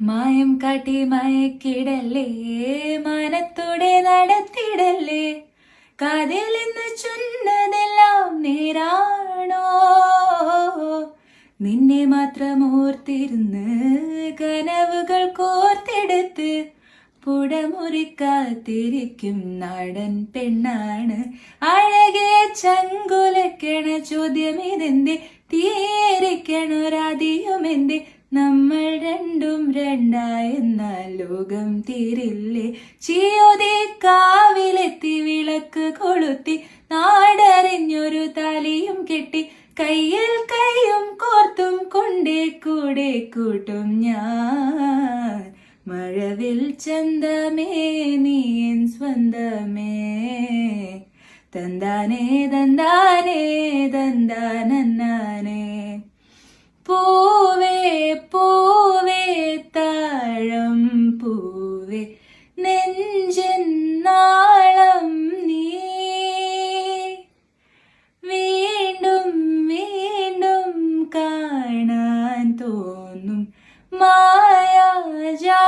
മായം കാട്ടി മയക്കിടല്ലേ, മനത്തോടെ നടത്തിടല്ലേ, കാതിലെന്ന് ചൊന്നതെല്ലാം നേരാണോ? നിന്നെ മാത്രം ഓർത്തിരുന്ന് കനവുകൾ കോർത്തെടുത്ത് പുടമുറിക്കാത്തിരിക്കും നാടൻ പെണ്ണാണ്. അഴകെ ചങ്കുലക്കണ ചോദ്യം ഇതെന്തേ, തീരിക്കണൊരാദ്യമെന്തേ, നമ്മൾ രണ്ടും രണ്ടായെന്നാൽ ലോകം തീരില്ലേ? ചിയോതി കാവിലെത്തി വിളക്ക് കൊളുത്തി നാടറിഞ്ഞൊരു താലിയും കെട്ടി കയ്യിൽ കൈയും കോർത്തും കൊണ്ടേ കൂടെ കൂട്ടും ഞാൻ. മഴവിൽ ചന്തമേ നീൻ സ്വന്തമേ, തന്താനേ തന്താനേ തന്താനേ. പൂവേ പൂവേ താഴം പൂവേ നെഞ്ചിൻ നാളം നീ, വീണ്ടും വീണ്ടും കാണാൻ തോന്നും മായാജാ